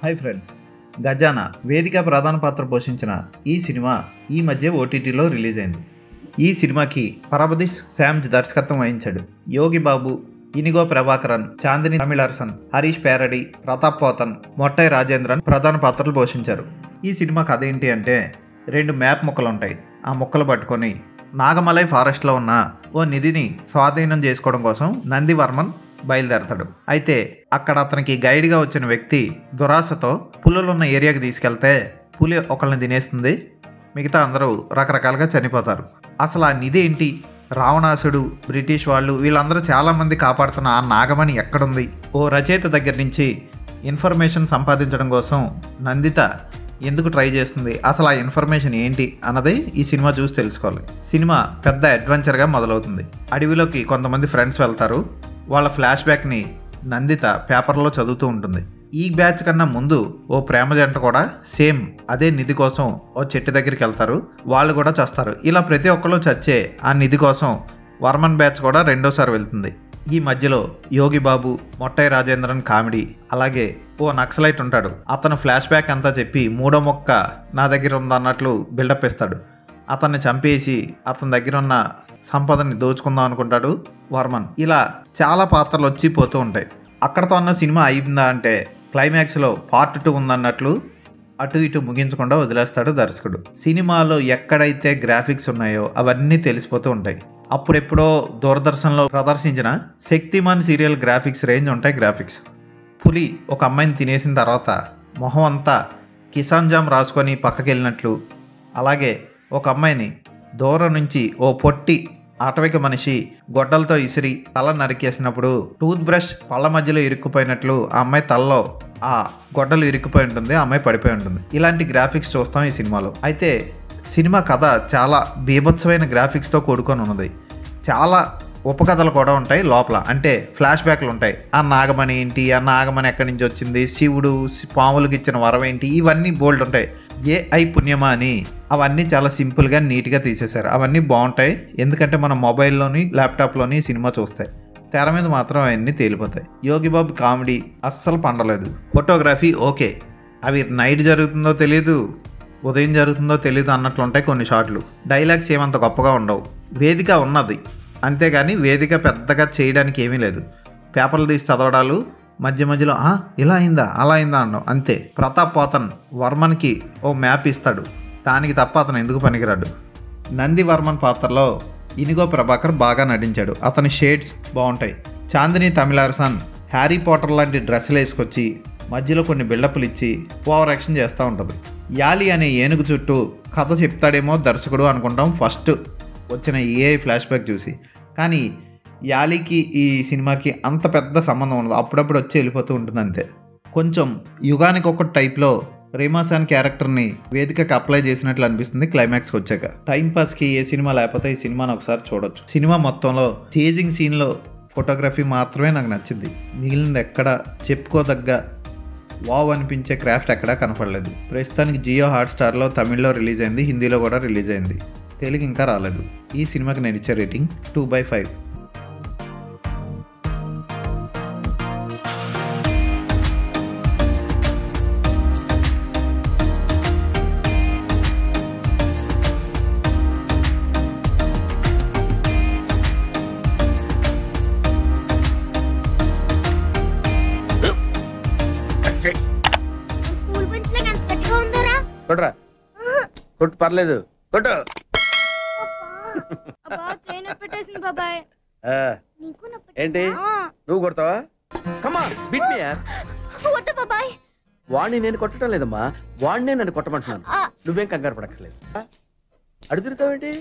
Hi friends, Gajana వేదిక ప్రధాన పాత్ర పోషించిన ఈ సినిమా ఈ మధ్య ఓటీటీలో రిలీజ్ అయింది. ఈ సినిమాకి పరబదిస్ శామ్జ్ దర్శకత్వం వహించాడు. యోగి బాబు, ఇనిగో ప్రభాకరన్, చాందిని తమిళరసన్, హరీష్ పేరడి, ప్రతాప్ పోతన్, మొట్టై రాజేంద్రన్ ప్రధాన పాత్రలు పోషించారు. ఈ సినిమా కథ ఏంటి అంటే, 2 మ్యాప్ ముక్కలు ఉంటాయి. ఆ ముక్కలు పట్టుకొని నాగమలై ఫారెస్ట్లో ఉన్న ఓ నిధిని స్వాధీనం చేసుకోవడం కోసం నందివర్మన్ బయలుదేరతాడు. అయితే అక్కడ అతనికి గైడ్గా వచ్చిన వ్యక్తి దురాశతో పులులున్న ఏరియాకి తీసుకెళ్తే పులి ఒకళ్ళని తినేస్తుంది, మిగతా అందరూ రకరకాలుగా చనిపోతారు. అసలు ఆ నిధి ఏంటి, రావణాసుడు, బ్రిటిష్ వాళ్ళు వీళ్ళందరూ చాలామంది కాపాడుతున్న ఆ నాగమణి ఎక్కడుంది? ఓ రచయిత దగ్గర నుంచి ఇన్ఫర్మేషన్ సంపాదించడం కోసం నందిత ఎందుకు ట్రై చేస్తుంది, అసలు ఆ ఇన్ఫర్మేషన్ ఏంటి అన్నది ఈ సినిమా చూసి తెలుసుకోవాలి. సినిమా పెద్ద అడ్వెంచర్గా మొదలవుతుంది. అడవిలోకి కొంతమంది ఫ్రెండ్స్ వెళ్తారు. వాళ్ళ ఫ్లాష్ బ్యాక్ని నందిత పేపర్లో చదువుతూ ఉంటుంది. ఈ బ్యాచ్ కన్నా ముందు ఓ ప్రేమ జంట కూడా సేమ్ అదే నిధి కోసం ఓ చెట్టు దగ్గరికి వెళ్తారు. వాళ్ళు కూడా చస్తారు. ఇలా ప్రతి ఒక్కరు చచ్చే ఆ నిధి కోసం వర్మన్ బ్యాచ్ కూడా రెండోసారి వెళ్తుంది. ఈ మధ్యలో యోగి బాబు, మొట్టై రాజేంద్రన్ కామెడీ, అలాగే ఓ నక్సలైట్ ఉంటాడు. అతను ఫ్లాష్ బ్యాక్ అంతా చెప్పి 3వ మొక్క నా దగ్గర ఉందన్నట్లు బిల్డప్ ఇస్తాడు. అతన్ని చంపేసి అతని దగ్గర ఉన్న సంపదని దోచుకుందాం అనుకుంటాడు వర్మన్. ఇలా చాలా పాత్రలు వచ్చి పోతూ ఉంటాయి. అక్కడతో అన్న సినిమా అయిందా అంటే క్లైమాక్స్లో పార్ట్ 2 ఉందన్నట్లు అటు ఇటు ముగించకుండా వదిలేస్తాడు దర్శకుడు. సినిమాలో ఎక్కడైతే గ్రాఫిక్స్ ఉన్నాయో అవన్నీ తెలిసిపోతూ ఉంటాయి. అప్పుడెప్పుడో దూరదర్శన్లో ప్రదర్శించిన శక్తిమాన్ సీరియల్ గ్రాఫిక్స్ రేంజ్ ఉంటాయి. గ్రాఫిక్స్ పులి ఒక అమ్మాయిని తినేసిన తర్వాత మొహం అంతా కిసాన్ జామ్ రాసుకొని పక్కకి వెళ్ళినట్లు, అలాగే ఒక అమ్మాయిని దూరం నుంచి ఓ పొట్టి ఆటవిక మనిషి గొడ్డలతో ఇసిరి తల నరికేసినప్పుడు టూత్ బ్రష్ పళ్ళ మధ్యలో ఇరుక్కుపోయినట్లు ఆ అమ్మాయి తలలో ఆ గొడ్డలు ఇరుక్కుపోయి ఉంటుంది, ఆ అమ్మాయి పడిపోయి ఉంటుంది. ఇలాంటి గ్రాఫిక్స్ చూస్తాం ఈ సినిమాలో. అయితే సినిమా కథ చాలా బీభత్సమైన గ్రాఫిక్స్తో కూడుకొని ఉన్నది. చాలా ఉపకథలు కూడా ఉంటాయి లోపల, అంటే ఫ్లాష్ బ్యాక్లు ఉంటాయి. ఆ నాగమణి ఏంటి, ఆ నాగమణి ఎక్కడి నుంచి వచ్చింది, శివుడు పాములకు ఇచ్చిన వరం ఏంటి, ఇవన్నీ బోల్డ్ ఉంటాయి. AI పుణ్యమా అని అవన్నీ చాలా సింపుల్గా నీట్గా తీసేశారు. అవన్నీ బాగుంటాయి, ఎందుకంటే మన మొబైల్లోని ల్యాప్టాప్లోని సినిమా చూస్తాయి. తెర మీద మాత్రం అవన్నీ తేలిపోతాయి. యోగి బాబు కామెడీ అస్సలు పండలేదు. ఫోటోగ్రఫీ ఓకే, అవి నైట్ జరుగుతుందో తెలియదు, ఉదయం జరుగుతుందో తెలియదు అన్నట్లు ఉంటాయి కొన్ని షాట్లు. డైలాగ్స్ ఏమంత గొప్పగా ఉండవు. వేదిక ఉన్నది, అంతేగాని వేదిక పెద్దగా చేయడానికి ఏమీ లేదు. పేపర్లు తీసి చదవడాలు, మధ్య మధ్యలో ఇలా అయిందా అలా అయిందా అన్నావు అంతే. ప్రతాప్ పోతన్ వర్మన్కి ఓ మ్యాప్ ఇస్తాడు, దానికి తప్ప అతను ఎందుకు పనికిరాడు. నందివర్మన్ పాత్రలో ఇనిగో ప్రభాకర్ బాగా నటించాడు. అతని షేడ్స్ బాగుంటాయి. చాందిని తమిళరసన్ హ్యారీ పాటర్ లాంటి డ్రెస్సులు వేసుకొచ్చి మధ్యలో కొన్ని బిల్డప్లు ఇచ్చి ఓవర్ యాక్షన్ చేస్తూ ఉంటుంది. యాలి అనే ఏనుగు చుట్టూ కథ చెప్తాడేమో దర్శకుడు అనుకుంటాం ఫస్ట్ వచ్చిన AI ఫ్లాష్ బ్యాక్ చూసి. కానీ యాలీకి ఈ సినిమాకి అంత పెద్ద సంబంధం ఉండదు, అప్పుడప్పుడు వచ్చి వెళ్ళిపోతూ ఉంటుంది అంతే. కొంచెం యుగానికి ఒక టైప్లో రీమాసాన్ క్యారెక్టర్ని వేదికకి అప్లై చేసినట్లు అనిపిస్తుంది క్లైమాక్స్కి వచ్చాక. టైంపాస్కి ఏ సినిమా లేకపోతే ఈ సినిమాని ఒకసారి చూడొచ్చు. సినిమా మొత్తంలో చేజింగ్ సీన్లో ఫోటోగ్రఫీ మాత్రమే నాకు నచ్చింది. మిగిలినది ఎక్కడ చెప్పుకోదగ్గ వావ్ అనిపించే క్రాఫ్ట్ ఎక్కడా కనపడలేదు. ప్రస్తుతానికి జియో హాట్స్టార్లో తమిళ్లో రిలీజ్ అయింది, హిందీలో కూడా రిలీజ్ అయింది, తెలుగు ఇంకా రాలేదు. ఈ సినిమాకి నేను ఇచ్చే రేటింగ్ 2/5. కొట్రా, కొట్టు, పర్లేదు, కొట్టు. ఏంటి నువ్వు కొడతావా? కమా బిట్ మీ యార్. వాడిని నేను కొట్టడం లేదమ్మా, వాడినే నన్ను కొట్టమంటున్నాను. నువ్వేం కంగారు పడక్కర్లేదు. అడుగుతావేంటి?